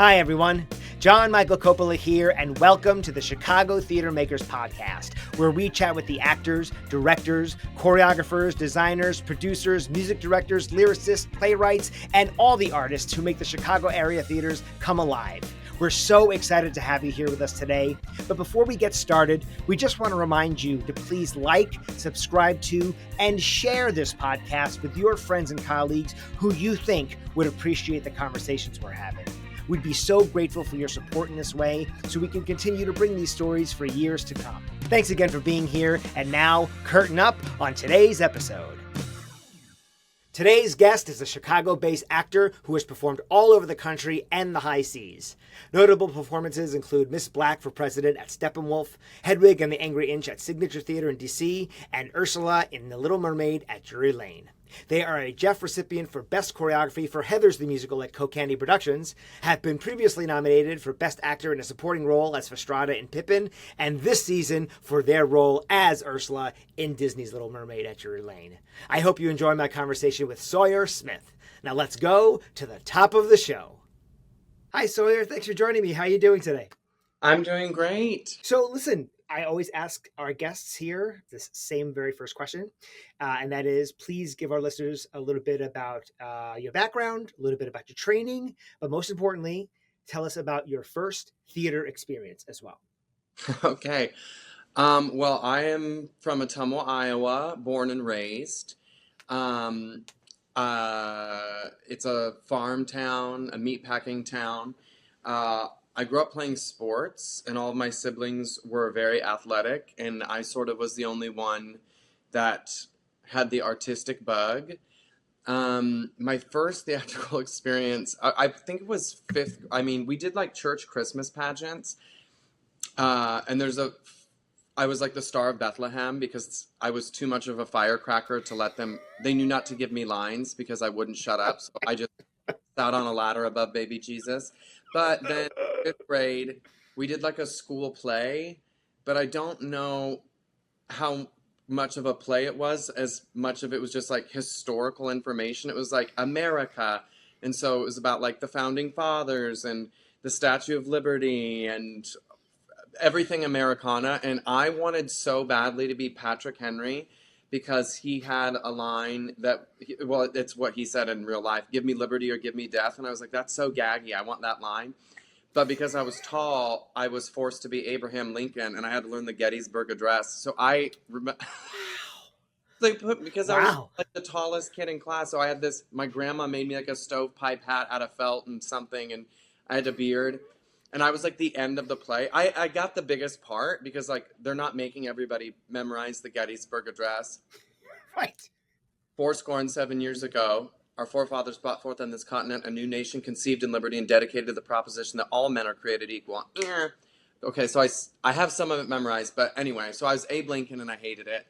Hi, everyone. John Michael Coppola here, and welcome to the Chicago Theater Makers Podcast, where we chat with the actors, directors, choreographers, designers, producers, music directors, lyricists, playwrights, and all the artists who make the Chicago area theaters come alive. We're so excited to have you here with us today. But before we get started, we just want to remind you to please like, subscribe to, and share this podcast with your friends and colleagues who you think would appreciate the conversations we're having. We'd be so grateful for your support in this way so we can continue to bring these stories for years to come. Thanks again for being here, and now, curtain up on today's episode. Today's guest is a Chicago-based actor who has performed all over the country and the high seas. Notable performances include Miss Blakk for President at Steppenwolf, Hedwig and the Angry Inch at Signature Theatre in D.C., and Ursula in The Little Mermaid at Drury Lane. They are a Jeff recipient for Best Choreography for Heathers the Musical at Kokandy Productions, have been previously nominated for Best Actor in a Supporting Role as Fastrada in Pippin, and this season for their role as Ursula in Disney's Little Mermaid at Drury Lane. I hope you enjoy my conversation with Sawyer Smith. Now let's go to the top of the show. Hi, Sawyer. Thanks for joining me. How are you doing today? I'm doing great. So listen, I always ask our guests here this same very first question, and that is, please give our listeners a little bit about your background, a little bit about your training, but most importantly, tell us about your first theater experience as well. Okay. Well, I am from Ottumwa, Iowa, born and raised. It's a farm town, a meatpacking town. I grew up playing sports, and all of my siblings were very athletic, and I sort of was the only one that had the artistic bug. My first theatrical experience, I think it was we did like church Christmas pageants, and I was like the Star of Bethlehem because I was too much of a firecracker to let them, they knew not to give me lines because I wouldn't shut up, so I just sat on a ladder above baby Jesus. But then fifth grade, we did like a school play, but I don't know how much of a play it was, as much of it was just like historical information. It was like America, and so it was about like the founding fathers and the Statue of Liberty and everything Americana, and I wanted so badly to be Patrick Henry because he had a line that, well, it's what he said in real life, give me liberty or give me death, and I was like, that's so gaggy, I want that line. But because I was tall, I was forced to be Abraham Lincoln, and I had to learn the Gettysburg Address. So I remember, because I was like the tallest kid in class, so I had this, my grandma made me like a stovepipe hat out of felt and something, and I had a beard. And I was like the end of the play. I got the biggest part because like they're not making everybody memorize the Gettysburg Address. Right. 7 years ago, our forefathers brought forth on this continent a new nation conceived in liberty and dedicated to the proposition that all men are created equal. Okay, so I have some of it memorized, but anyway, so I was Abe Lincoln and I hated it.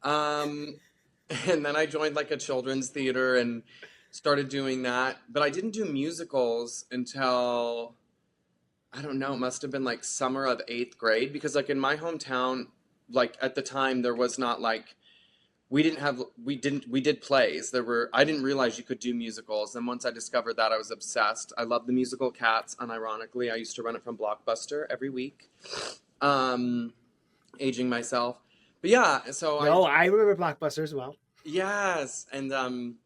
And then I joined like a children's theater and started doing that. But I didn't do musicals until, I don't know, it must have been like summer of 8th grade, because like in my hometown, like at the time there was not like, we did plays. I didn't realize you could do musicals. And once I discovered that, I was obsessed. I love the musical Cats, unironically. I used to run it from Blockbuster every week. Aging myself. But yeah, so I remember Blockbuster as well. Yes. And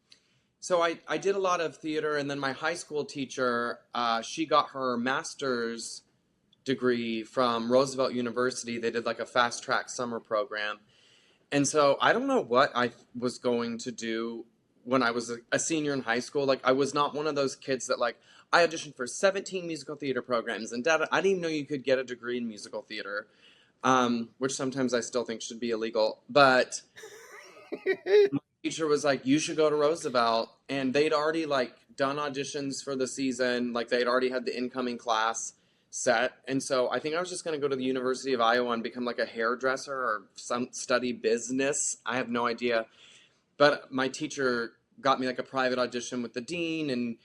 so I did a lot of theater, and then my high school teacher, she got her master's degree from Roosevelt University. They did like a fast track summer program. And so I don't know what I was going to do when I was a senior in high school. Like I was not one of those kids that like, I auditioned for 17 musical theater programs, and I didn't even know you could get a degree in musical theater, which sometimes I still think should be illegal. But my teacher was like, you should go to Roosevelt, and they'd already like done auditions for the season, like they'd already had the incoming class set, and so I think I was just going to go to the University of Iowa and become like a hairdresser or study business. I have no idea, but my teacher got me like a private audition with the dean, and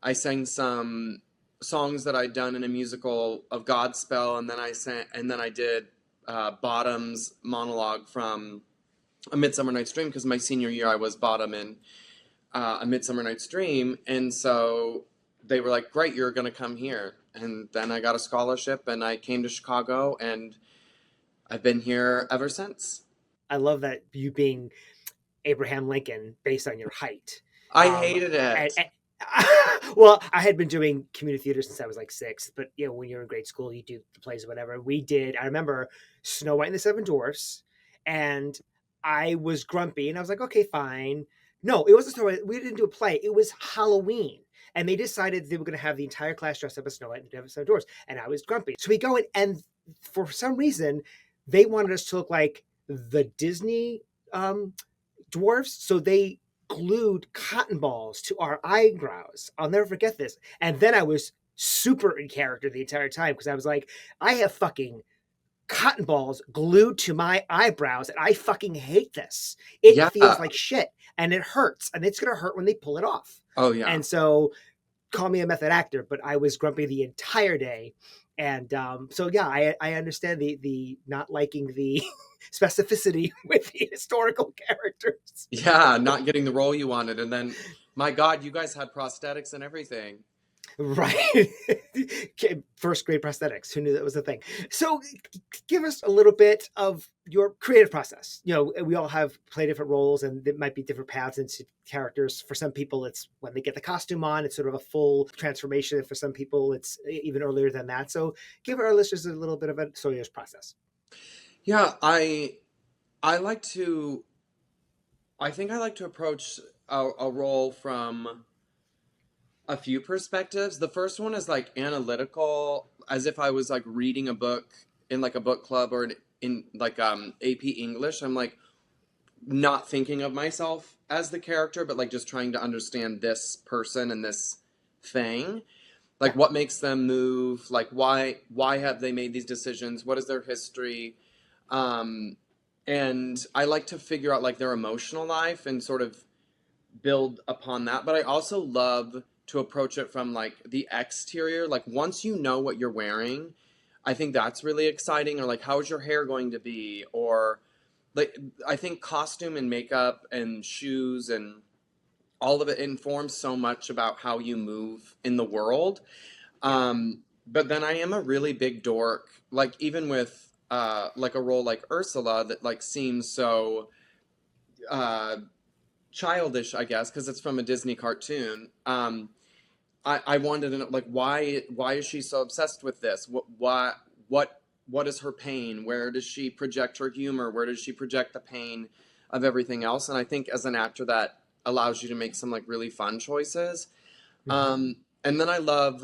I sang some songs that I'd done in a musical of Godspell, and then I did Bottom's monologue from A Midsummer Night's Dream, because my senior year I was Bottom in A Midsummer Night's Dream. And so they were like, great, you're going to come here. And then I got a scholarship and I came to Chicago and I've been here ever since. I love that you being Abraham Lincoln based on your height. I Um, hated and, it. and well, I had been doing community theater since I was like 6, but you know, when you're in grade school, you do the plays or whatever. We did. I remember Snow White and the Seven Dwarfs, and I was grumpy, and I was like, okay, fine. No, it wasn't Snow White. We didn't do a play. It was Halloween. And they decided they were going to have the entire class dressed up as Snow White and the Seven Dwarfs. And I was grumpy. So we go in, and for some reason, they wanted us to look like the Disney dwarfs. So they glued cotton balls to our eyebrows. I'll never forget this. And then I was super in character the entire time because I was like, I have fucking cotton balls glued to my eyebrows and I fucking hate this. It Yeah. feels like shit and it hurts and it's going to hurt when they pull it off. Oh, yeah. And so call me a method actor, but I was grumpy the entire day. And so, yeah, I understand the not liking the specificity with the historical characters. Yeah, not getting the role you wanted. And then, my God, you guys had prosthetics and everything. Right. First grade prosthetics. Who knew that was a thing? So give us a little bit of your creative process. You know, we all have play different roles and it might be different paths into characters. For some people, it's when they get the costume on, it's sort of a full transformation. For some people, it's even earlier than that. So give our listeners a little bit of a Sawyer's process. Yeah, I like to, I think I like to approach a role from a few perspectives. The first one is like analytical, as if I was like reading a book in like a book club or in like AP English. I'm like not thinking of myself as the character, but like just trying to understand this person and this thing. Like what makes them move? Like why have they made these decisions? What is their history? Um, and I like to figure out like their emotional life and sort of build upon that. But I also love to approach it from like the exterior. Like once you know what you're wearing, I think that's really exciting. Or like, how is your hair going to be? Or like, I think costume and makeup and shoes and all of it informs so much about how you move in the world. But then I am a really big dork. Like even with like a role like Ursula that like seems so uh, childish, I guess, because it's from a Disney cartoon. I wanted to know, like, why is she so obsessed with this? What is her pain? Where does she project her humor? Where does she project the pain of everything else? And I think as an actor, that allows you to make some like really fun choices. Mm-hmm. And then I love,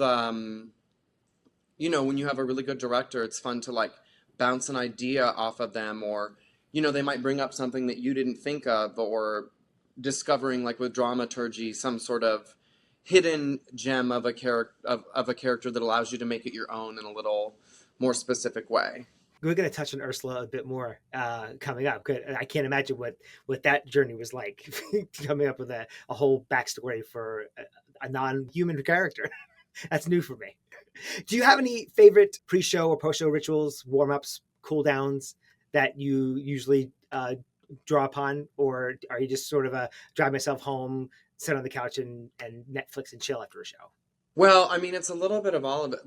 you know, when you have a really good director, it's fun to like bounce an idea off of them, or you know, they might bring up something that you didn't think of, or discovering like with dramaturgy some sort of hidden gem of a character of a character that allows you to make it your own in a little more specific way. We're going to touch on Ursula a bit more coming up. I can't imagine what that journey was like, coming up with a whole backstory for a non-human character. That's new for me. Do you have any favorite pre-show or post-show rituals, warm-ups, cool-downs that you usually draw upon, or are you just sort of a drive myself home, sit on the couch and Netflix and chill after a show? Well, I mean, it's a little bit of all of it.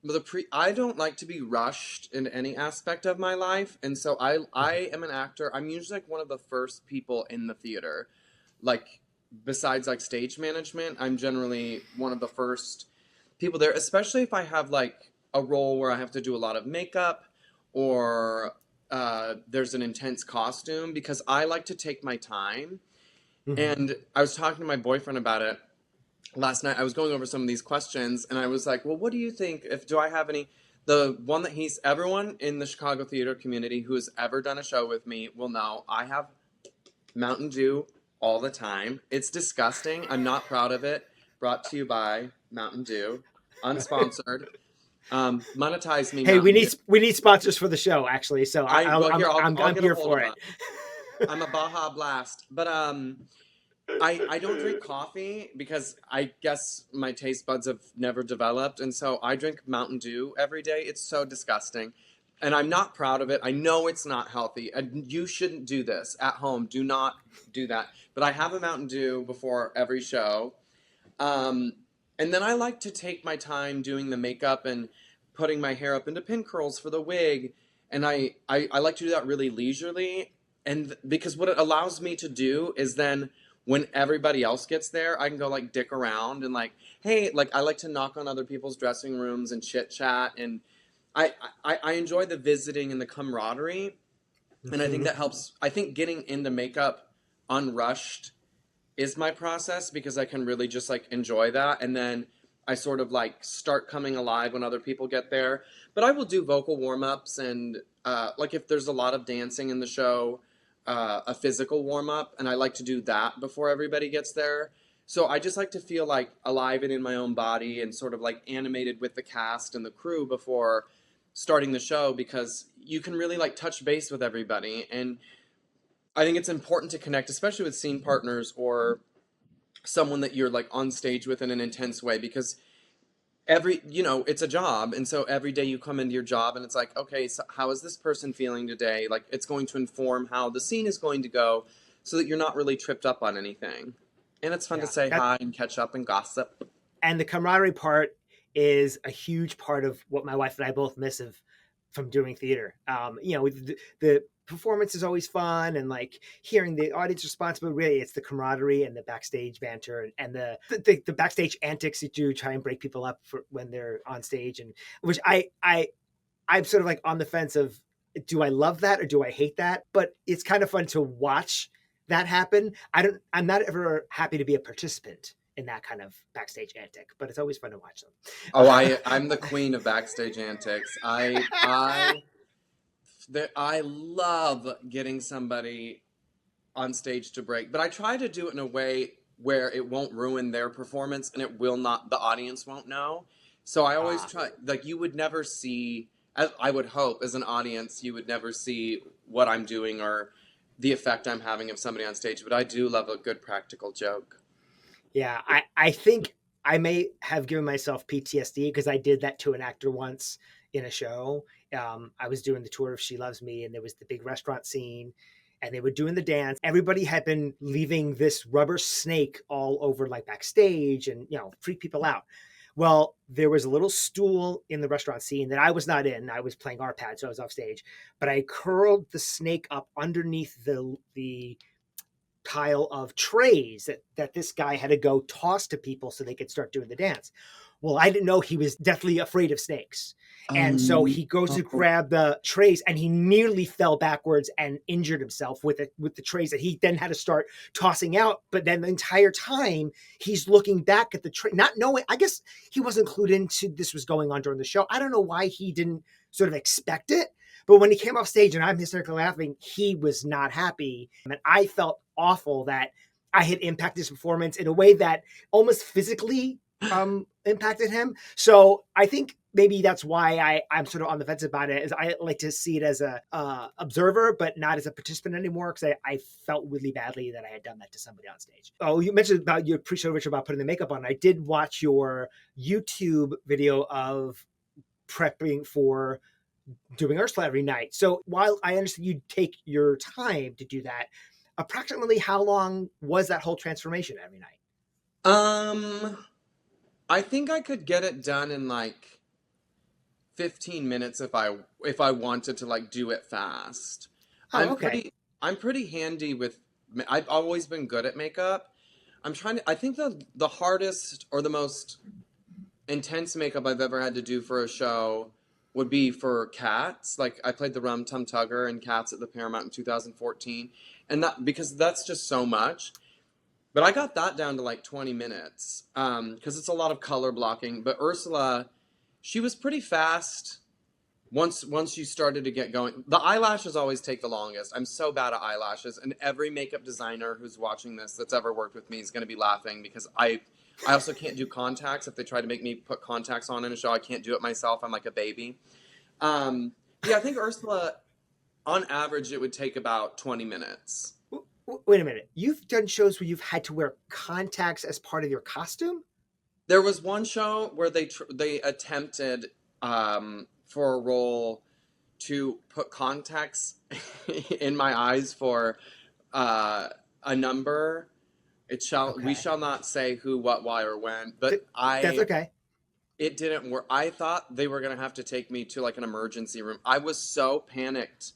The pre I don't like to be rushed in any aspect of my life, and so I am an actor. I'm usually like one of the first people in the theater. Like besides like stage management, I'm generally one of the first people there, especially if I have like a role where I have to do a lot of makeup or there's an intense costume because I like to take my time. Mm-hmm. And I was talking to my boyfriend about it last night. I was going over some of these questions and I was like, well, what do you think? If do I have any? The one that everyone in the Chicago theater community who has ever done a show with me will know I have Mountain Dew all the time. It's disgusting. I'm not proud of it. Brought to you by Mountain Dew, unsponsored. Monetize me, Hey, Mountain Dew. we need sponsors for the show, actually. So Well here I'll I'm get a here hold for of it. them. I'm a Baja Blast, but I don't drink coffee because I guess my taste buds have never developed, and so I drink Mountain Dew every day. It's so disgusting, and I'm not proud of it. I know it's not healthy, and you shouldn't do this at home. Do not do that. But I have a Mountain Dew before every show, um, And then I like to take my time doing the makeup and putting my hair up into pin curls for the wig. And I like to do that really leisurely. And because what it allows me to do is then when everybody else gets there, I can go like dick around and like, hey, like I like to knock on other people's dressing rooms and chit chat. And I enjoy the visiting and the camaraderie. And I think Mhm. that helps. I think getting into makeup unrushed is my process because I can really just like enjoy that. And then I sort of like start coming alive when other people get there. But I will do vocal warm ups and like if there's a lot of dancing in the show, a physical warm up. And I like to do that before everybody gets there. So I just like to feel like alive and in my own body and sort of like animated with the cast and the crew before starting the show because you can really like touch base with everybody. And I think it's important to connect, especially with scene partners or someone that you're like on stage with in an intense way because it's a job. And so every day you come into your job and it's like, okay, so how is this person feeling today? Like it's going to inform how the scene is going to go so that you're not really tripped up on anything. And it's fun to Yeah, say that hi and catch up and gossip. and the camaraderie part is a huge part of what my wife and I both miss of from doing theater. The performance is always fun and like hearing the audience response, but really it's the camaraderie and the backstage banter and the backstage antics that you try and break people up for when they're on stage, and which I'm sort of like on the fence of, do I love that or do I hate that? But it's kind of fun to watch that happen. I'm not ever happy to be a participant in that kind of backstage antic, but it's always fun to watch Oh, them. I'm the queen of backstage antics. I love getting somebody on stage to break, but I try to do it in a way where it won't ruin their performance and it will not, the audience won't know. So I always Ah, try, like, you would never see, as I would hope, as an audience, you would never see what I'm doing or the effect I'm having of somebody on stage, but I do love a good practical joke. yeah, I think I may have given myself PTSD because I did that to an actor once in a show. I was doing the tour of She Loves Me, and there was the big restaurant scene, and they were doing the dance. Everybody had been leaving this rubber snake all over like backstage, and freak people out. Well, there was a little stool in the restaurant scene that I was not in. I was playing RPAD, so I was off stage. But I curled the snake up underneath the pile of trays that this guy had to go toss to people so they could start doing the dance. Well, I didn't know he was deathly afraid of snakes. And so he goes to No. grab the trays and he nearly fell backwards and injured himself with the trays that he then had to start tossing out. But then the entire time he's looking back at the tray, not knowing, I guess he wasn't clued into this was going on during the show. I don't know why he didn't sort of expect it. But when he came off stage and I'm hysterically laughing, he was not happy. And I felt awful that I had impacted his performance in a way that almost physically impacted him. So I think maybe that's why I'm sort of on the fence about it. Is I like to see it as a observer, but not as a participant anymore because I felt really badly that I had done that to somebody on stage. Oh, you mentioned about your pre-show, Richard, about putting the makeup on. I did watch your YouTube video of prepping for doing Ursula every night. So while I understand you take your time to do that, approximately how long was that whole transformation every night? Um, I think I could get it done in like 15 minutes if I wanted to like do it fast. Oh, I'm okay. pretty I'm pretty handy with I've always been good at makeup. I think the hardest or the most intense makeup I've ever had to do for a show would be for Cats. Like I played the Rum Tum Tugger in Cats at the Paramount in 2014, and that because that's just so much. But I got that down to like 20 minutes because it's a lot of color blocking. But Ursula, she was pretty fast once you started to get going. The eyelashes always take the longest. I'm so bad at eyelashes, and every makeup designer who's watching this that's ever worked with me is going to be laughing because I also can't do contacts. If they try to make me put contacts on in a show, I can't do it myself. I'm like a baby. Um, yeah, I think Ursula, on average, it would take about 20 minutes. Wait a minute. You've done shows where you've had to wear contacts as part of your costume? There was one show where they attempted for a role to put contacts in my eyes for uh, a number. We Okay. shall not say who, what, why, or when, but Th- that's okay. it didn't work. I thought they were gonna have to take me to like an emergency room. I was so panicked.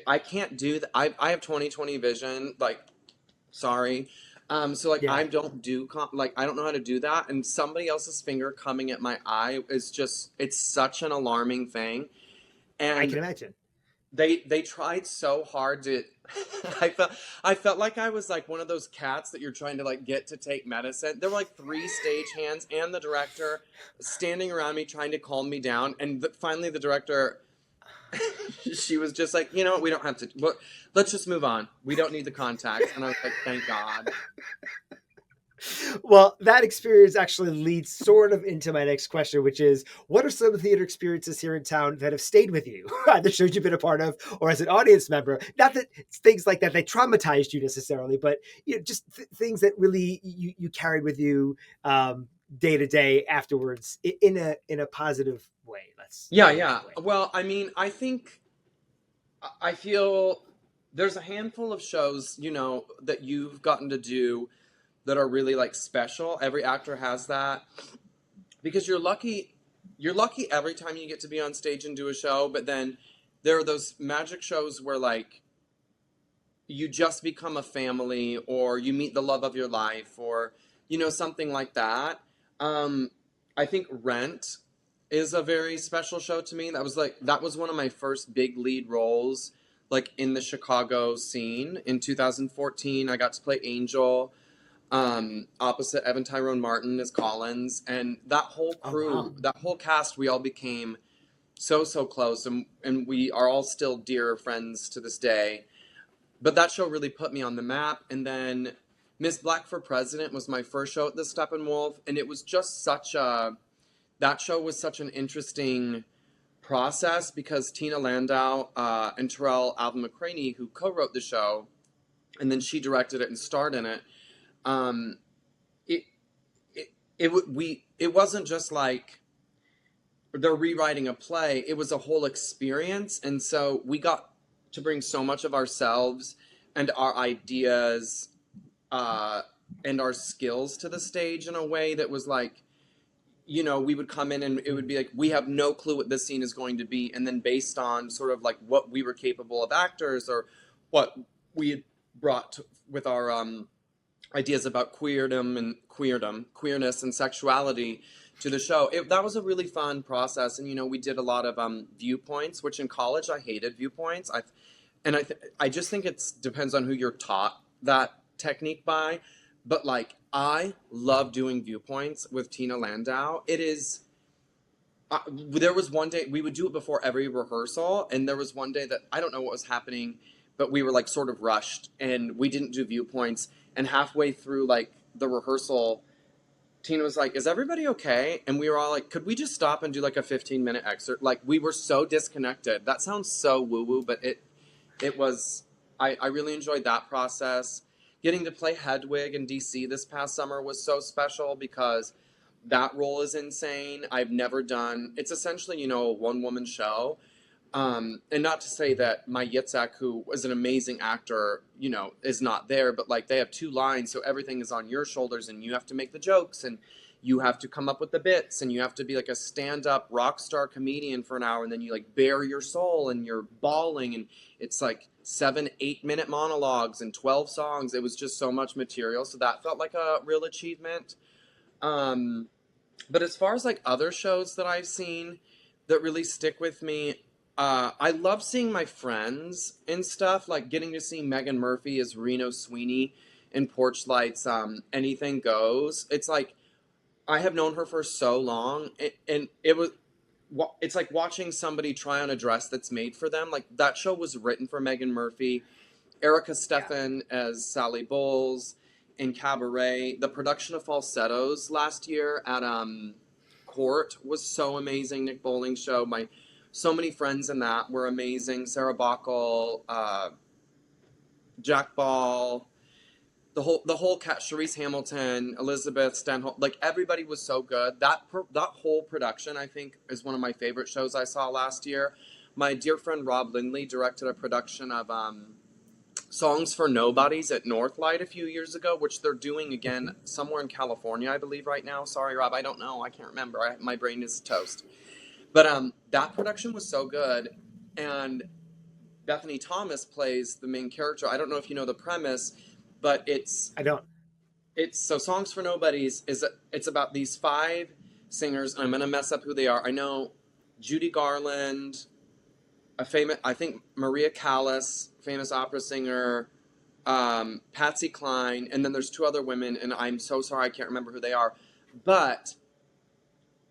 I can't do that. I have 20/20 vision. Like, sorry. So like I Yeah, don't do like I don't know how to do that. And somebody else's finger coming at my eye is just it's such an alarming thing. I And can imagine. they tried so hard to I felt I felt like I was like one of those cats that you're trying to like get to take medicine. There were like three stagehands and the director standing around me trying to calm me down, and finally the director she was just like, you know what, we don't have to let's just move on. We don't need the contacts. And I was like, thank God. Well, that experience actually leads sort of into my next question, which is what are some theater experiences here in town that have stayed with you? Either shows you've been a part of or as an audience member. Not that things like that they traumatized you necessarily, but just things that really you carried with you day to day afterwards in a positive way. Let's Yeah, put it yeah. that way. Well, I mean, I feel there's a handful of shows, you know, that you've gotten to do that are really like special. Every actor has that because you're lucky every time you get to be on stage and do a show, but then there are those magic shows where like you just become a family or you meet the love of your life or you know something like that. um I think Rent is a very special show to me. That was one of my first big lead roles like in the Chicago scene. In 2014 I got to play Angel, opposite Evan Tyrone Martin as Collins, and that whole Oh wow. crew, that whole cast, we all became so close, and we are all still dear friends to this day. But that show really put me on the map. And then Miss Blakk for President was my first show at the Steppenwolf, and it was just such a that show was such an interesting process because Tina Landau and Terrell Alvin McCraney, who co-wrote the show, and then she directed it and starred in it. Um, it it wasn't just like they're rewriting a play. It was a whole experience, and so we got to bring so much of ourselves and our ideas uh, and our skills to the stage in a way that was like, you know, we would come in and it would be like, we have no clue what this scene is going to be. And then based on sort of like what we were capable of actors or what we had brought with our ideas about queerness and sexuality to the show. That was a really fun process. And, you know, we did a lot of viewpoints, which in college I hated viewpoints. I just think it depends on who you're taught that technique by. But like, I love doing viewpoints with Tina Landau. It is. There was one day we would do it before every rehearsal, and there was one day that I don't know what was happening, but we were like sort of rushed, and we didn't do viewpoints. And halfway through like the rehearsal, Tina was like, "Is everybody okay?" And we were all like, "Could we just stop and do like a 15-minute excerpt?" Like we were so disconnected. That sounds so woo woo, but it was. I really enjoyed that process. Getting to play Hedwig in DC this past summer was so special because that role is insane. I've never done. It's essentially, you know, a one-woman show. And not to say that my Yitzhak, who was an amazing actor, you know, is not there, but like they have two lines, so everything is on your shoulders, and you have to make the jokes, and you have to come up with the bits, and you have to be like a stand-up rock star comedian for an hour, and then you like bare your soul, and you're bawling, and it's like 7-8 minute monologues and 12 songs. It was just so much material, so that felt like a real achievement. Um, but as far as like other shows that I've seen that really stick with me, I love seeing my friends and stuff, like getting to see Megan Murphy as Reno Sweeney in Porchlight's Anything Goes. It's like I have known her for so long, and it's like watching somebody try on a dress that's made for them. Like that show was written for Megan Murphy. Erica Yeah. Steffen as Sally Bowles in Cabaret. The production of Falsettos last year at Court was so amazing. Nick Bowling show. So many friends in that were amazing. Sarah Bacall, Jack Ball, the whole cast. Charisse Hamilton, Elizabeth Stanhope. Like everybody was so good. That whole production I think is one of my favorite shows I saw last year. My dear friend Rob Lindley directed a production of Songs for Nobodies at Northlight a few years ago, which they're doing again somewhere in California, I believe, right now. Sorry, Rob, I don't know. I can't remember. My brain is toast. But that production was so good, and Bethany Thomas plays the main character. I don't know if you know the premise, but I don't. it's so Songs for Nobodies it's about these 5 singers. I'm gonna mess up who they are. I know Judy Garland, I think Maria Callas, famous opera singer, Patsy Cline, and then there's 2 other women, and I'm so sorry I can't remember who they are, but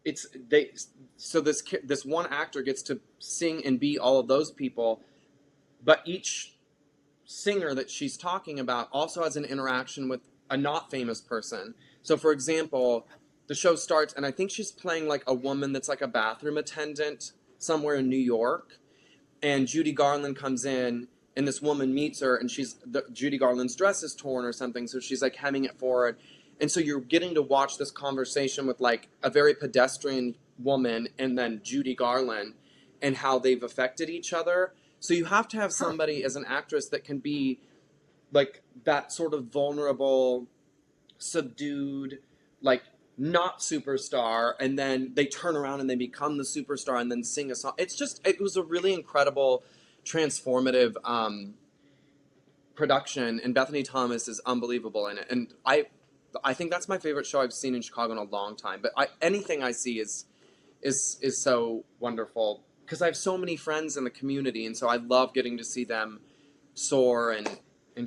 it's they. So this one actor gets to sing and be all of those people, but each singer that she's talking about also has an interaction with a not famous person. So, for example, the show starts, and I think she's playing like a woman that's like a bathroom attendant somewhere in New York, and Judy Garland comes in, and this woman meets her, and Judy Garland's dress is torn or something, so she's like hemming it forward. And so you're getting to watch this conversation with like a very pedestrian woman and then Judy Garland and how they've affected each other. So you have to have somebody as an actress that can be like that sort of vulnerable, subdued, like not superstar, and then they turn around and they become the superstar and then sing a song. It was a really incredible, transformative production, and Bethany Thomas is unbelievable in it. And I think that's my favorite show I've seen in Chicago in a long time. But anything I see is so wonderful because I have so many friends in the community, and so I love getting to see them soar and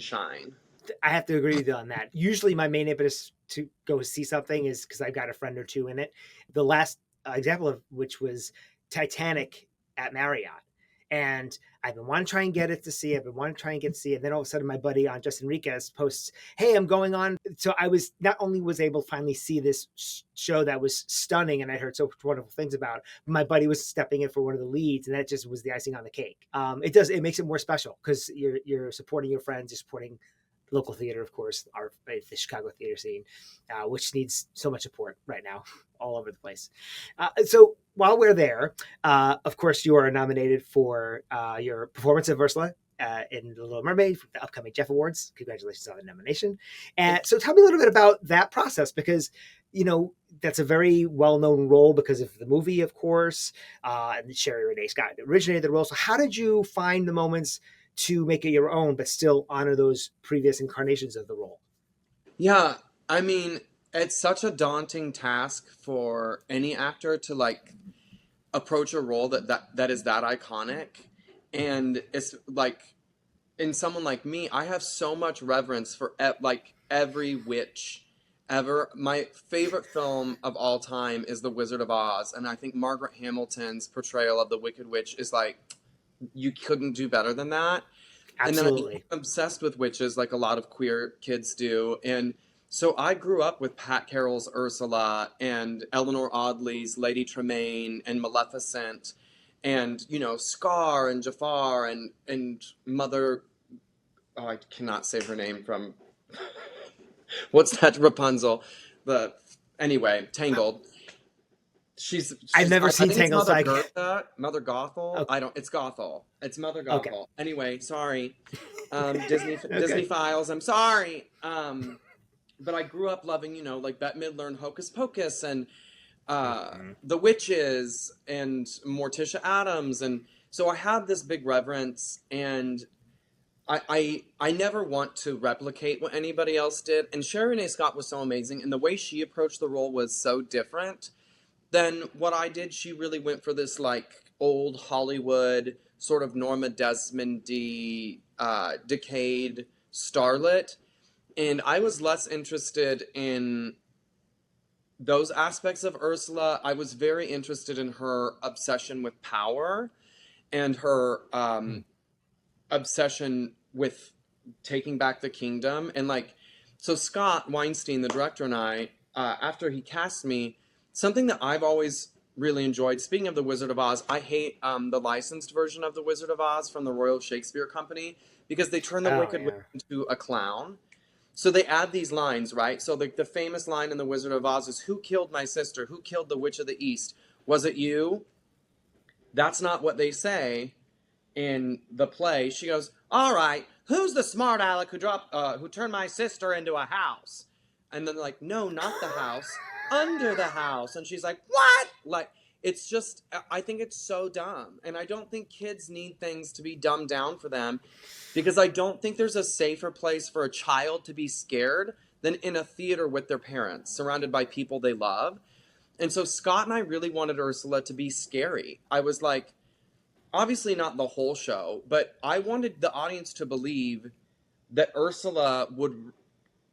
shine. I have to agree with you on that. Usually, my main impetus to go see something is because I've got a friend or 2 in it. The last example of which was Titanic at Marriott. And I've been wanting to try and get it to see. I've been wanting to try and get to see it. And then all of a sudden, my buddy on Justin Enriquez posts, "Hey, I'm going on." So I was not only was able to finally see this show that was stunning, and I heard so wonderful things about, but my buddy was stepping in for one of the leads, and that just was the icing on the cake. It makes it more special because you're supporting your friends, you're supporting local theater, of course, the Chicago theater scene, which needs so much support right now, all over the place. So while we're there, of course, you are nominated for your performance of Ursula in The Little Mermaid for the upcoming Jeff Awards. Congratulations on the nomination. And so tell me a little bit about that process, because that's a very well-known role because of the movie, of course, and Sherry Renee Scott originated the role. So how did you find the moments to make it your own, but still honor those previous incarnations of the role? Yeah, I mean, it's such a daunting task for any actor to like approach a role that is that iconic. And it's like, in someone like me, I have so much reverence for like every witch ever. My favorite film of all time is The Wizard of Oz, and I think Margaret Hamilton's portrayal of the Wicked Witch is like, you couldn't do better than that. Absolutely. And then I'm obsessed with witches like a lot of queer kids do. And so I grew up with Pat Carroll's Ursula and Eleanor Audley's Lady Tremaine and Maleficent and, Scar and Jafar and Mother... Oh, I cannot say her name from... What's that? Rapunzel. Anyway, Tangled. I've never seen Tangled. Mother Gertha, Mother Gothel. Okay. It's Gothel. It's Mother Gothel. Okay. Anyway, sorry. Disney Files. I'm sorry. But I grew up loving, like Bette Midler and Hocus Pocus and The Witches and Morticia Addams, and so I have this big reverence, and I never want to replicate what anybody else did. And Sherry Renee Scott was so amazing, and the way she approached the role was so different than what I did. She really went for this like old Hollywood sort of Norma Desmond-y, decayed starlet. And I was less interested in those aspects of Ursula. I was very interested in her obsession with power and her obsession with taking back the kingdom. And like, so Scott Weinstein, the director, and I, after he cast me, something that I've always really enjoyed, speaking of The Wizard of Oz, I hate the licensed version of The Wizard of Oz from the Royal Shakespeare Company because they turn the Wicked Witch into a clown. So they add these lines, right? So the famous line in The Wizard of Oz is, "Who killed my sister? Who killed the Witch of the East? Was it you?" That's not what they say in the play. She goes, "All right, who's the smart aleck who turned my sister into a house? And then like, no, not the house, under the house. And she's like, what? Like, it's just, I think it's so dumb. And I don't think kids need things to be dumbed down for them, because I don't think there's a safer place for a child to be scared than in a theater with their parents, surrounded by people they love. And so Scott and I really wanted Ursula to be scary. I was like, obviously not the whole show, but I wanted the audience to believe that Ursula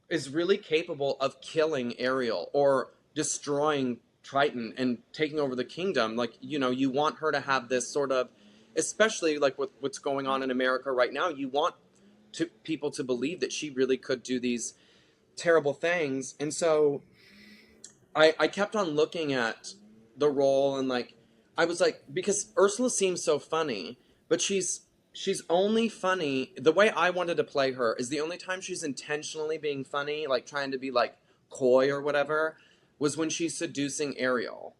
is really capable of killing Ariel or destroying Triton and taking over the kingdom. Like, you know, you want her to have this sort of, especially like with what's going on in America right now, you want people to believe that she really could do these terrible things. And so I kept on looking at the role, and like, I was like, because Ursula seems so funny, but she's only funny, the way I wanted to play her is the only time she's intentionally being funny, like trying to be like coy or whatever, was when she's seducing Ariel.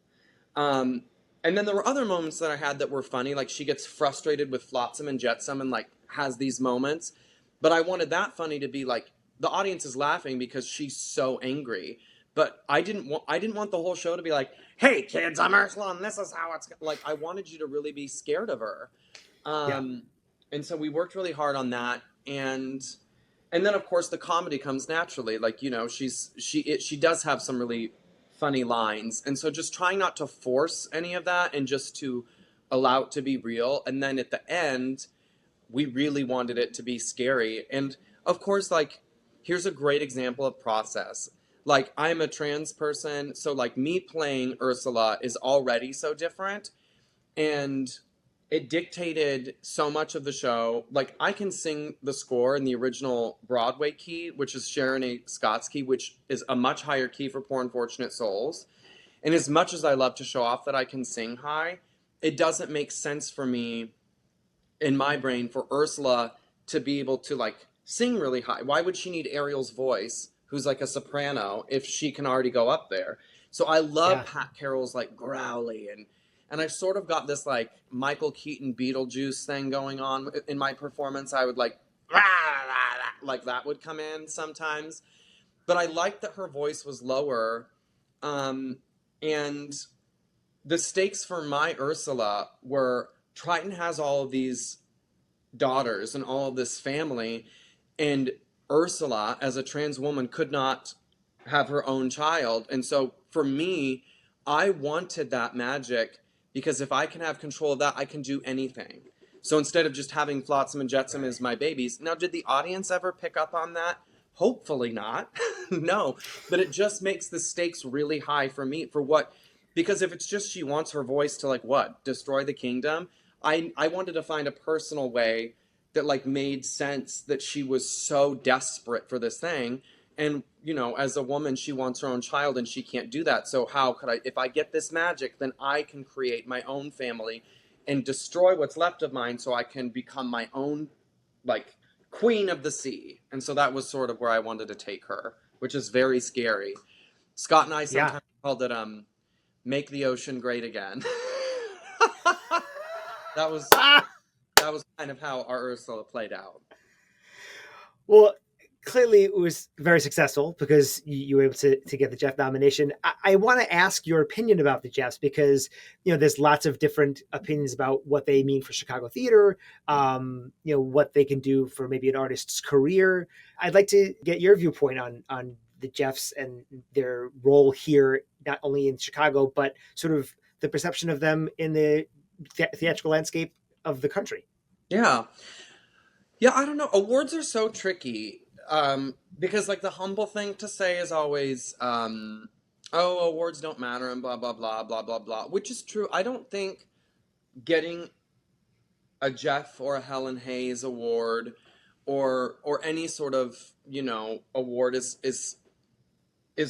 And then there were other moments that I had that were funny, like she gets frustrated with Flotsam and Jetsam and like has these moments, but I wanted that funny to be like, the audience is laughing because she's so angry. But I didn't want the whole show to be like, hey kids, I'm Ursula and this is how it's like. I wanted you to really be scared of her. And so we worked really hard on that, and then of course the comedy comes naturally. Like, you know, she does have some really funny lines, and so just trying not to force any of that and just to allow it to be real. And then at the end, we really wanted it to be scary. And of course, like, here's a great example of process. Like, I'm a trans person, so like me playing Ursula is already so different, and it dictated so much of the show. Like, I can sing the score in the original Broadway key, which is Sharon A. Scott's key, which is a much higher key for Poor Unfortunate Souls. And as much as I love to show off that I can sing high, it doesn't make sense for me in my brain for Ursula to be able to like sing really high. Why would she need Ariel's voice, who's like a soprano, if she can already go up there? So I love Pat Carroll's like growly, and I sort of got this like Michael Keaton Beetlejuice thing going on in my performance. I would like, rah, rah, rah, like that would come in sometimes, but I liked that her voice was lower. And the stakes for my Ursula were, Triton has all of these daughters and all of this family, and Ursula, as a trans woman, could not have her own child. And so for me, I wanted that magic, because if I can have control of that, I can do anything. So instead of just having Flotsam and Jetsam as my babies, now did the audience ever pick up on that? Hopefully not. No, but it just makes the stakes really high for me. For what? Because if it's just she wants her voice to like what? Destroy the kingdom? I wanted to find a personal way that like made sense, that she was so desperate for this thing. And, you know, as a woman, she wants her own child and she can't do that. So how could I, if I get this magic, then I can create my own family and destroy what's left of mine so I can become my own, like, queen of the sea. And so that was sort of where I wanted to take her, which is very scary. Scott and I sometimes called it, make the ocean great again. That was kind of how our Ursula played out. Well, clearly it was very successful because you were able to get the Jeff nomination. I want to ask your opinion about the Jeffs, because, you know, there's lots of different opinions about what they mean for Chicago theater, you know, what they can do for maybe an artist's career. I'd like to get your viewpoint on the Jeffs and their role here, not only in Chicago, but sort of the perception of them in the theatrical landscape of the country. Yeah, I don't know. Awards are so tricky. Because like the humble thing to say is always, oh, awards don't matter and blah, blah, blah, blah, blah, blah, which is true. I don't think getting a Jeff or a Helen Hayes award or any sort of, you know, award is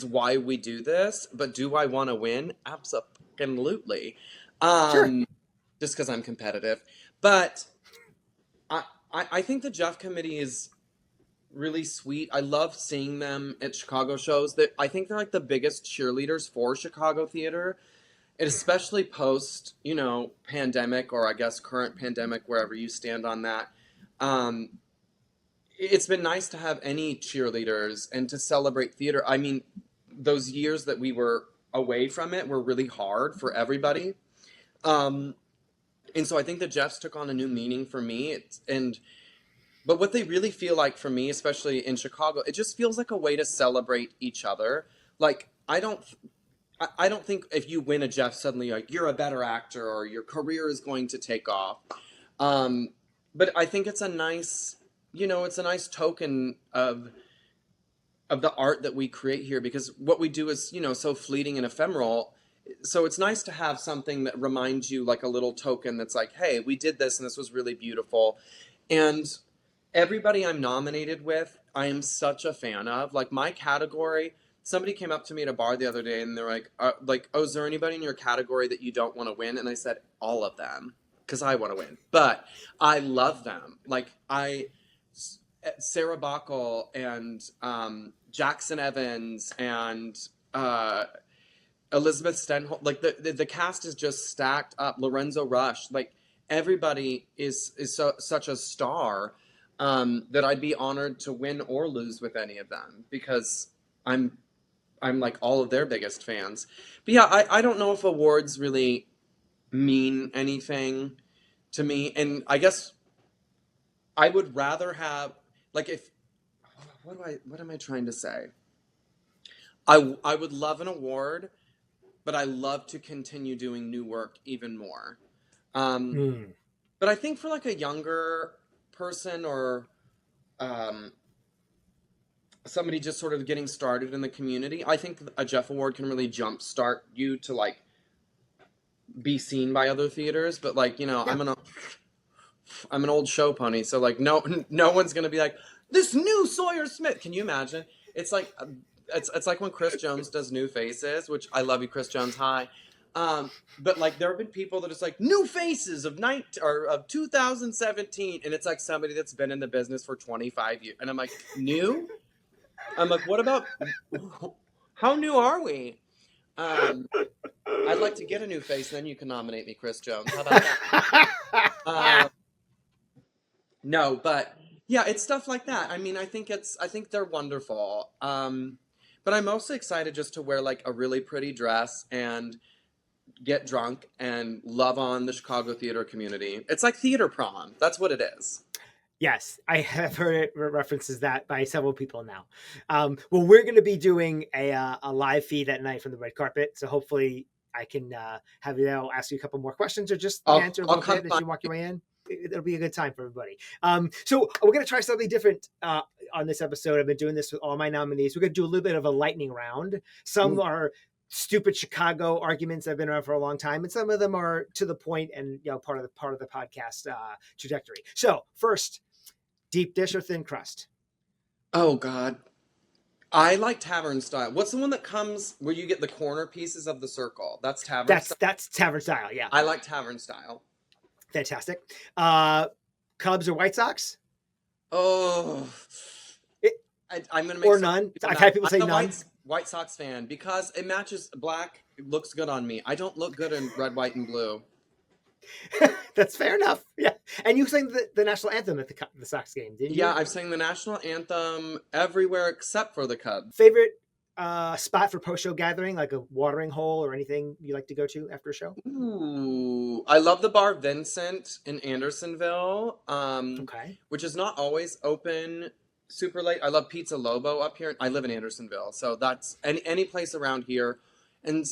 why we do this. But do I want to win? Absolutely. Sure. Just because I'm competitive. But I think the Jeff committee is really sweet. I love seeing them at Chicago shows. That I think they're like the biggest cheerleaders for Chicago theater, and especially post, you know, pandemic, or I guess current pandemic, wherever you stand on that. it's been nice to have any cheerleaders and to celebrate theater. I mean, those years that we were away from it were really hard for everybody. Um, and so I think that Jeff's took on a new meaning for me. But what they really feel like for me, especially in Chicago, it just feels like a way to celebrate each other. Like I don't think if you win a Jeff suddenly like you're a better actor or your career is going to take off. Um, but I think it's a nice, it's a nice token of the art that we create here because what we do is, so fleeting and ephemeral. So it's nice to have something that reminds you like a little token that's like, hey, we did this and this was really beautiful. And everybody I'm nominated with, I am such a fan of. Like my category, somebody came up to me at a bar the other day and they're like, oh, is there anybody in your category that you don't want to win? And I said, all of them, because I want to win. But I love them. Like Sarah Bacall and Jackson Evans and Elizabeth Stenholm, like the cast is just stacked up. Lorenzo Rush, like everybody is such a star that I'd be honored to win or lose with any of them because I'm like all of their biggest fans. But yeah, I don't know if awards really mean anything to me, and I guess I would rather have like if what am I trying to say? I would love an award, but I love to continue doing new work even more. But I think for like a younger person or somebody just sort of getting started in the community, I think a Jeff Award can really jumpstart you to like be seen by other theaters. But like, yeah. I'm an old show pony, so like no one's gonna be like this new Sawyer Smith. Can you imagine? It's like it's like when Chris Jones does New Faces, which I love you, Chris Jones. Hi. But like there have been people that is like new faces of 2017, and it's like somebody that's been in the business for 25 years, and I'm like new. I'm like, what about how new are we? I'd like to get a new face, and then you can nominate me, Chris Jones. How about that? No, but yeah, it's stuff like that. I mean, I think they're wonderful. But I'm mostly excited just to wear like a really pretty dress and get drunk and love on the Chicago theater community. It's like theater prom. That's what it is. Yes, I have heard references that by several people now. Well, we're going to be doing a live feed at night from the red carpet, so hopefully I can have you there. I'll ask you a couple more questions or just answer a little bit as you walk your way in. It'll be a good time for everybody. So we're going to try something different on this episode. I've been doing this with all my nominees. We're going to do a little bit of a lightning round. Some are stupid Chicago arguments that have been around for a long time, and some of them are to the point and part of the podcast trajectory. So first, deep dish or thin crust? Oh God, I like tavern style. What's the one that comes where you get the corner pieces of the circle? That's tavern style. That's tavern style. Yeah, I like tavern style. Fantastic. Cubs or White Sox? Oh, I'm gonna make or none. I've had people say none. White Sox fan because it matches black. It looks good on me. I don't look good in red, white, and blue. That's fair enough. Yeah, and you sang the national anthem at the Sox game, didn't you? Yeah, I've sang the national anthem everywhere except for the Cubs. Favorite spot for post-show gathering, like a watering hole or anything you like to go to after a show? Ooh, I love the Bar Vincent in Andersonville, which is not always open super late. I love Pizza Lobo up here. I live in Andersonville, so that's any place around here. And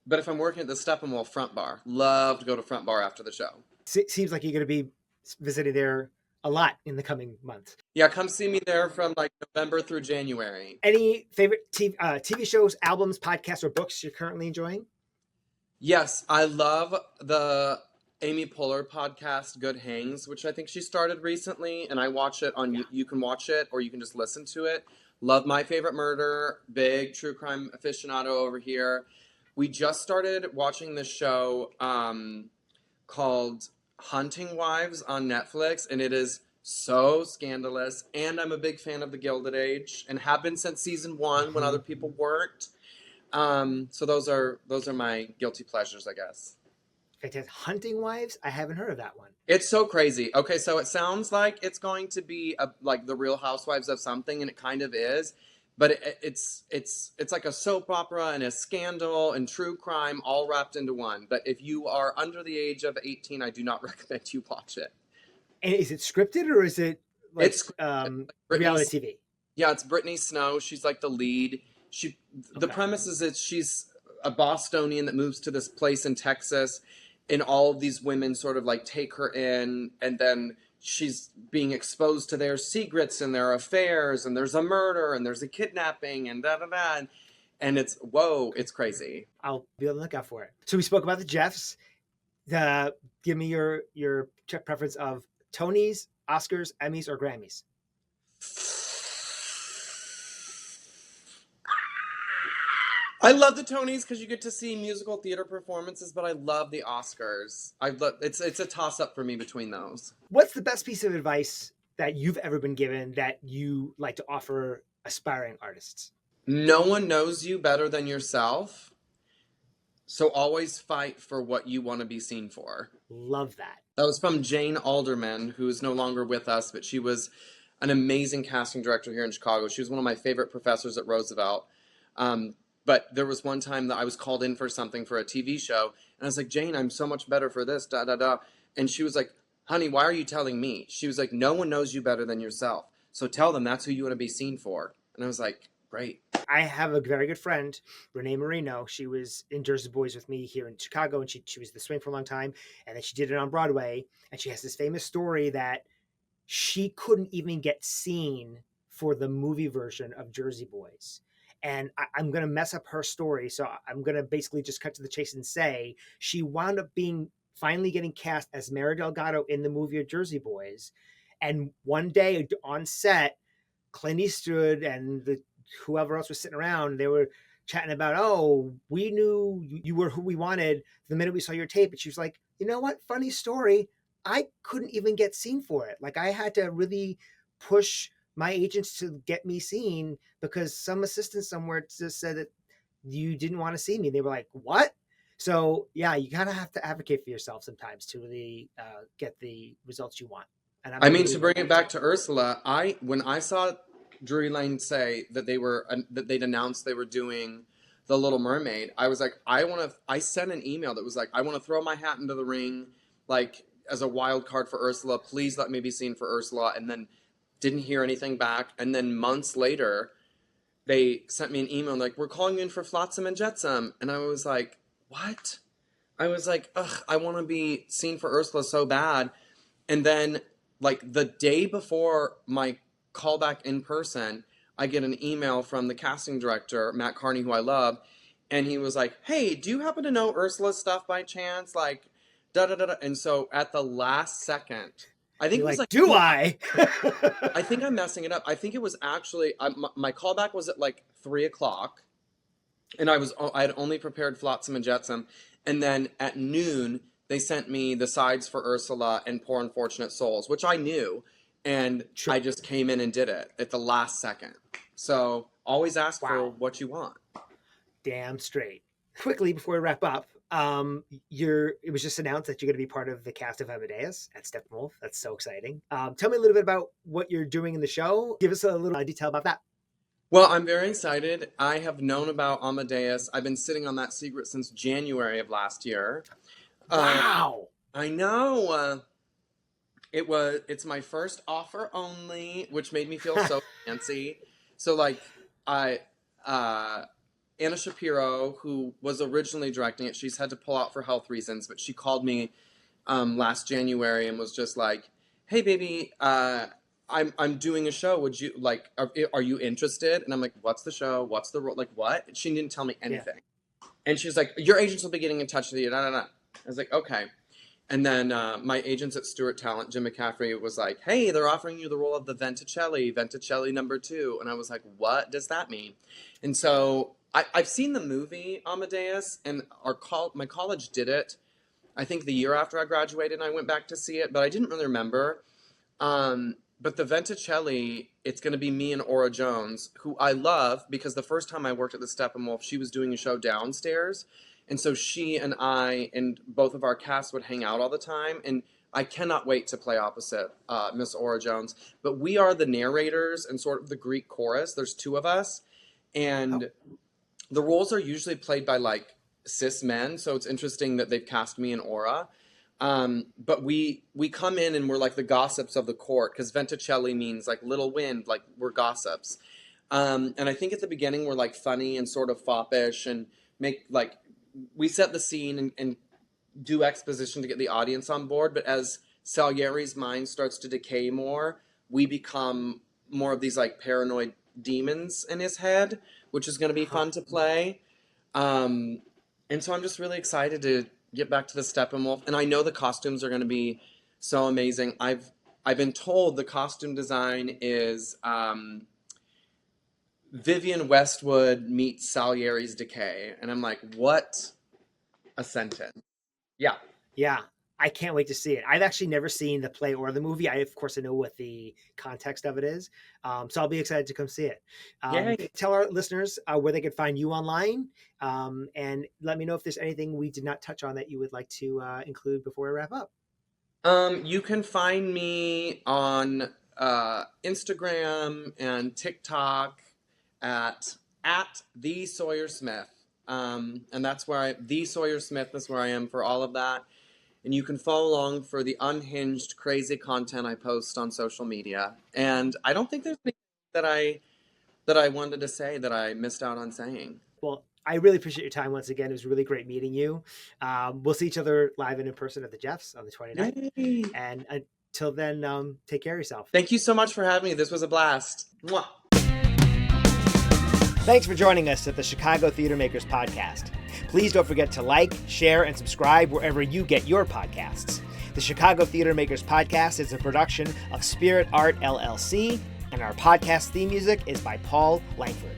but if I'm working at the Steppenwolf front bar, love to go to front bar after the show. Seems like you're going to be visiting there a lot in the coming months. Yeah, come see me there from like November through January. Any favorite TV shows, albums, podcasts, or books you're currently enjoying? Yes, I love the Amy Poehler podcast, Good Hangs, which I think she started recently, and I watch it on. You can watch it, or you can just listen to it. Love My Favorite Murder, big true crime aficionado over here. We just started watching this show called Hunting Wives on Netflix, and it is so scandalous. And I'm a big fan of The Gilded Age, and have been since season 1 when other people weren't. So those are my guilty pleasures, I guess. Fantastic. Hunting Wives? I haven't heard of that one. It's so crazy. Okay, so it sounds like it's going to be like the Real Housewives of something, and it kind of is. But it's like a soap opera and a scandal and true crime all wrapped into one. But if you are under the age of 18, I do not recommend you watch it. And is it scripted or is it like It's reality Brittany's, TV? yeah, it's Brittany Snow. She's like the lead. The Okay. premise is that she's a Bostonian that moves to this place in Texas, and all of these women sort of like take her in, and then she's being exposed to their secrets and their affairs, and there's a murder and there's a kidnapping and da da da, and it's whoa, it's crazy. I'll be on the lookout for it. So we spoke about the Jeffs. Give me your preference of Tonys, Oscars, Emmys, or Grammys. I love the Tonys because you get to see musical theater performances, but I love the Oscars. It's a toss up for me between those. What's the best piece of advice that you've ever been given that you like to offer aspiring artists? No one knows you better than yourself, so always fight for what you want to be seen for. Love that. That was from Jane Alderman, who is no longer with us, but she was an amazing casting director here in Chicago. She was one of my favorite professors at Roosevelt. But there was one time that I was called in for something for a TV show, and I was like, Jane, I'm so much better for this, da da da. And she was like, honey, why are you telling me? She was like, no one knows you better than yourself. So tell them that's who you want to be seen for. And I was like, great. I have a very good friend, Renee Marino. She was in Jersey Boys with me here in Chicago, and she was the swing for a long time, and then she did it on Broadway. And she has this famous story that she couldn't even get seen for the movie version of Jersey Boys. And I'm going to mess up her story, so I'm going to basically just cut to the chase and say she wound up finally getting cast as Mary Delgado in the movie of Jersey Boys. And one day on set, Clint Eastwood and whoever else was sitting around, they were chatting about, oh, we knew you were who we wanted the minute we saw your tape. And she was like, you know what? Funny story. I couldn't even get seen for it. Like, I had to really push my agents to get me seen because some assistant somewhere just said that you didn't want to see me. They were like, what? So yeah, you kind of have to advocate for yourself sometimes to really get the results you want. And I mean, to bring it back to Ursula, when I saw Drury Lane say that they'd announced they were doing the Little Mermaid, I was like, I sent an email that was like, I want to throw my hat into the ring, like as a wild card for Ursula. Please let me be seen for Ursula. And then didn't hear anything back. And then months later, they sent me an email like, we're calling you in for Flotsam and Jetsam. And I was like, what? I was like, ugh, I want to be seen for Ursula so bad. And then like the day before my callback in person, I get an email from the casting director, Matt Carney, who I love. And he was like, hey, do you happen to know Ursula's stuff by chance? Like, da da da da. And so at the last second, I think You're it was like, do I? I think I'm messing it up. I think it was actually my callback was at like 3:00, and I had only prepared Flotsam and Jetsam, and then at noon they sent me the sides for Ursula and Poor Unfortunate Souls, which I knew, and Sure. I just came in and did it at the last second. So always ask for what you want. Damn straight. Quickly before we wrap up, it was just announced that you're going to be part of the cast of Amadeus at Steppenwolf. That's so exciting. Tell me a little bit about what you're doing in the show. Give us a little detail about that. Well, I'm very excited. I have known about Amadeus. I've been sitting on that secret since January of last year. Wow. I know. It's my first offer only, which made me feel so fancy. So like Anna Shapiro, who was originally directing it, she's had to pull out for health reasons, but she called me last January and was just like, hey baby, I'm doing a show. Would you like, are you interested? And I'm like, what's the show? What's the role? Like what? She didn't tell me anything. Yeah. And she's like, your agents will be getting in touch with you. No. I was like, okay. And then my agents at Stewart Talent, Jim McCaffrey, was like, hey, they're offering you the role of the Venticelli #2. And I was like, what does that mean? And so I've seen the movie Amadeus, and my college did it, I think the year after I graduated, and I went back to see it, but I didn't really remember. But the Venticelli, it's going to be me and Aura Jones, who I love, because the first time I worked at the Steppenwolf, she was doing a show downstairs, And so she and I and both of our casts would hang out all the time. And I cannot wait to play opposite Miss Aura Jones. But we are the narrators and sort of the Greek chorus. There's two of us. And the roles are usually played by like cis men. So it's interesting that they've cast me and Aura. But we come in and we're like the gossips of the court, because Venticelli means like little wind, like we're gossips. And I think at the beginning we're like funny and sort of foppish and make like, we set the scene and do exposition to get the audience on board. But as Salieri's mind starts to decay more, we become more of these like paranoid demons in his head, which is going to be fun to play. And so I'm just really excited to get back to the Steppenwolf. And I know the costumes are going to be so amazing. I've been told the costume design is Vivian Westwood meets Salieri's Decay. And I'm like, what a sentence. Yeah. Yeah. I can't wait to see it. I've actually never seen the play or the movie. Of course, I know what the context of it is. So I'll be excited to come see it. Tell our listeners where they can find you online. And let me know if there's anything we did not touch on that you would like to include before we wrap up. You can find me on Instagram and TikTok at the Sawyer Smith. And that's where the Sawyer Smith is where I am for all of that. And you can follow along for the unhinged, crazy content I post on social media. And I don't think there's anything that I wanted to say that I missed out on saying. Well, I really appreciate your time once again. It was really great meeting you. We'll see each other live and in person at the Jeffs on the 29th. Yay. And until then, take care of yourself. Thank you so much for having me. This was a blast. Mwah. Thanks for joining us at the Chicago Theater Makers Podcast. Please don't forget to like, share, and subscribe wherever you get your podcasts. The Chicago Theater Makers Podcast is a production of Spirit Art LLC, and our podcast theme music is by Paul Langford.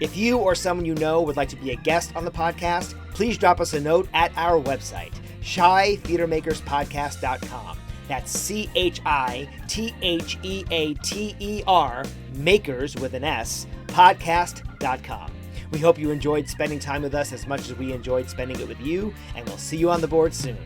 If you or someone you know would like to be a guest on the podcast, please drop us a note at our website, ChiTheaterMakersPodcast.com. That's ChiTheater, makers with an S, podcast.com. We hope you enjoyed spending time with us as much as we enjoyed spending it with you, and we'll see you on the board soon.